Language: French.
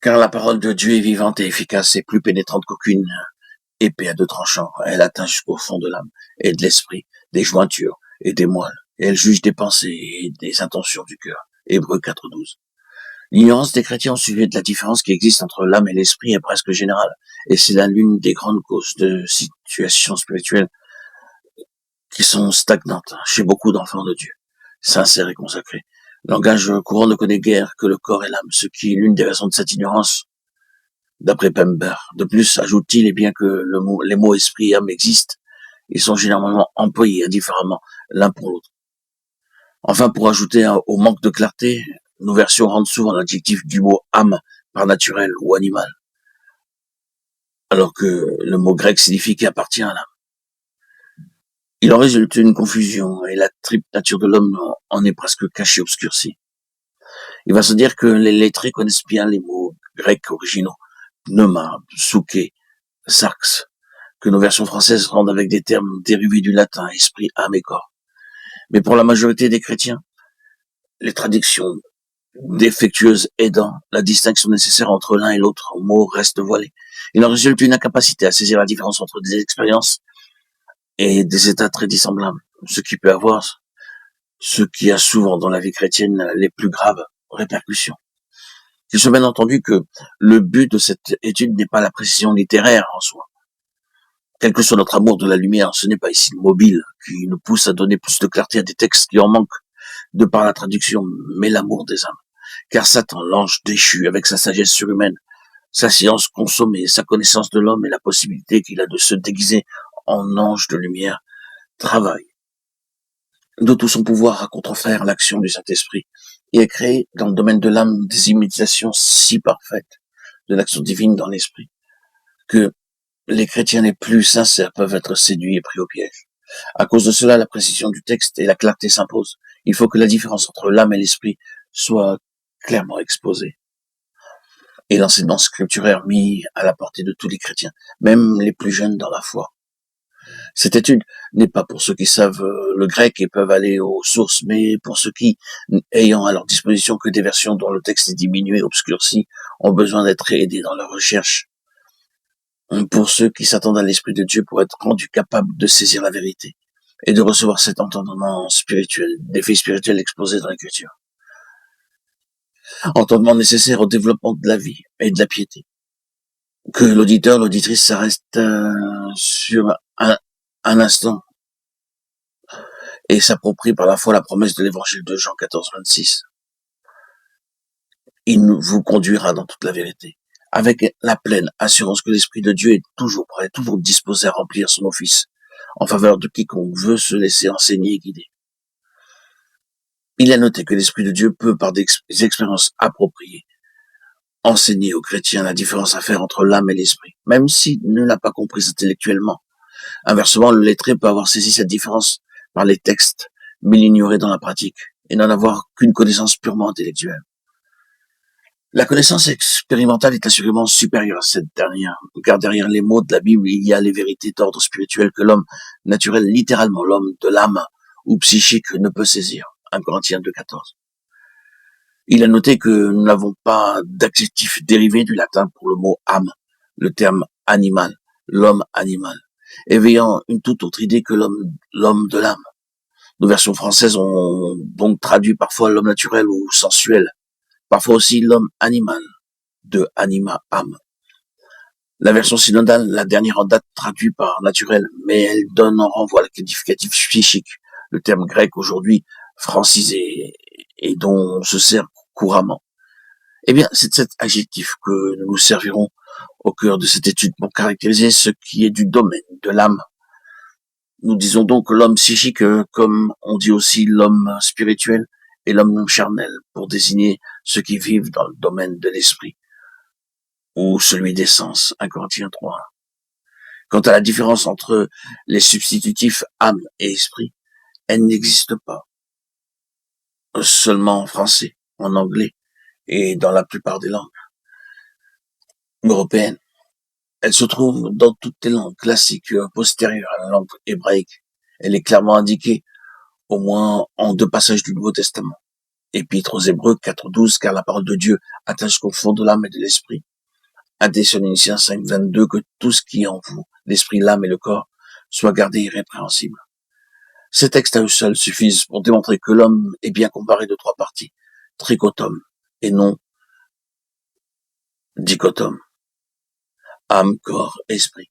Car la parole de Dieu est vivante et efficace et plus pénétrante qu'aucune épée à deux tranchants. Elle atteint jusqu'au fond de l'âme et de l'esprit, des jointures et des moelles. Et elle juge des pensées et des intentions du cœur. Hébreux 4.12. L'ignorance des chrétiens au sujet de la différence qui existe entre l'âme et l'esprit est presque générale. Et c'est là l'une des grandes causes de situations spirituelles qui sont stagnantes chez beaucoup d'enfants de Dieu, sincères et consacrés. Le langage courant ne connaît guère que le corps et l'âme, ce qui est l'une des raisons de cette ignorance, d'après Pember. De plus, ajoute-t-il, et bien que les mots esprit et âme existent, ils sont généralement employés indifféremment l'un pour l'autre. Enfin, pour ajouter au manque de clarté, nos versions rendent souvent l'adjectif du mot âme par naturel ou animal, alors que le mot grec signifie qui appartient à l'âme. Il en résulte une confusion et la triple nature de l'homme en est presque cachée, obscurcie. Il va se dire que les lettrés connaissent bien les mots grecs originaux, pneuma, souké, sarx, que nos versions françaises rendent avec des termes dérivés du latin, esprit, âme et corps. Mais pour la majorité des chrétiens, les traductions défectueuses aidant la distinction nécessaire entre l'un et l'autre mot reste voilée. Il en résulte une incapacité à saisir la différence entre des expériences et des états très dissemblables, ce qui peut avoir, ce qui a souvent dans la vie chrétienne les plus graves répercussions. Il soit bien entendu que le but de cette étude n'est pas la précision littéraire en soi. Quel que soit notre amour de la lumière, ce n'est pas ici le mobile qui nous pousse à donner plus de clarté à des textes qui en manquent de par la traduction, mais l'amour des âmes. Car Satan, l'ange déchu avec sa sagesse surhumaine, sa science consommée, sa connaissance de l'homme et la possibilité qu'il a de se déguiser en ange de lumière, travaille de tout son pouvoir à contrefaire l'action du Saint-Esprit et à créer dans le domaine de l'âme des imitations si parfaites de l'action divine dans l'esprit que les chrétiens les plus sincères peuvent être séduits et pris au piège. À cause de cela, la précision du texte et la clarté s'imposent. Il faut que la différence entre l'âme et l'esprit soit clairement exposée. Et l'enseignement scripturaire mis à la portée de tous les chrétiens, même les plus jeunes dans la foi. Cette étude n'est pas pour ceux qui savent le grec et peuvent aller aux sources, mais pour ceux qui, ayant à leur disposition que des versions dont le texte est diminué, obscurci, ont besoin d'être aidés dans leur recherche. Pour ceux qui s'attendent à l'Esprit de Dieu pour être rendus capables de saisir la vérité et de recevoir cet entendement spirituel, d'effets spirituels exposés dans l'Écriture. Entendement nécessaire au développement de la vie et de la piété. Que l'auditeur, l'auditrice s'arrête sur un instant et s'approprie par la foi la promesse de l'évangile de Jean 14, 26. Il vous conduira dans toute la vérité, avec la pleine assurance que l'Esprit de Dieu est toujours prêt, toujours disposé à remplir son office en faveur de quiconque veut se laisser enseigner et guider. Il a noté que l'Esprit de Dieu peut, par des expériences appropriées, enseigner aux chrétiens la différence à faire entre l'âme et l'esprit, même s'il ne l'a pas comprise intellectuellement. Inversement, le lettré peut avoir saisi cette différence par les textes, mais l'ignorer dans la pratique, et n'en avoir qu'une connaissance purement intellectuelle. La connaissance expérimentale est assurément supérieure à cette dernière, car derrière les mots de la Bible, il y a les vérités d'ordre spirituel que l'homme naturel, littéralement l'homme de l'âme ou psychique, ne peut saisir. 1 Corinthiens 2,14. Il a noté que nous n'avons pas d'adjectif dérivé du latin pour le mot âme, le terme animal, l'homme animal, éveillant une toute autre idée que l'homme de l'âme. Nos versions françaises ont donc traduit parfois l'homme naturel ou sensuel, parfois aussi l'homme animal, de anima, âme. La version synodale, la dernière en date, traduit par naturel, mais elle donne en renvoi le qualificatif psychique, le terme grec aujourd'hui francisé et dont on se sert couramment. Eh bien, c'est cet adjectif que nous servirons au cœur de cette étude pour caractériser ce qui est du domaine de l'âme. Nous disons donc l'homme psychique, comme on dit aussi l'homme spirituel et l'homme charnel, pour désigner ceux qui vivent dans le domaine de l'esprit, ou celui des sens, 1 Corinthiens 3. Quant à la différence entre les substitutifs âme et esprit, elle n'existe pas. Seulement en français, en anglais, et dans la plupart des langues européennes. Elle se trouve dans toutes les langues classiques postérieures à la langue hébraïque. Elle est clairement indiquée, au moins en 2 passages du Nouveau Testament. Épître aux Hébreux 4.12, car la parole de Dieu atteint jusqu'au fond de l'âme et de l'esprit. 1 Thessaloniciens 5.22, que tout ce qui est en vous, l'esprit, l'âme et le corps, soit gardé irrépréhensible. Ces textes à eux seuls suffisent pour démontrer que l'homme est bien comparé de trois parties, trichotome, et non dichotome, âme, corps, esprit.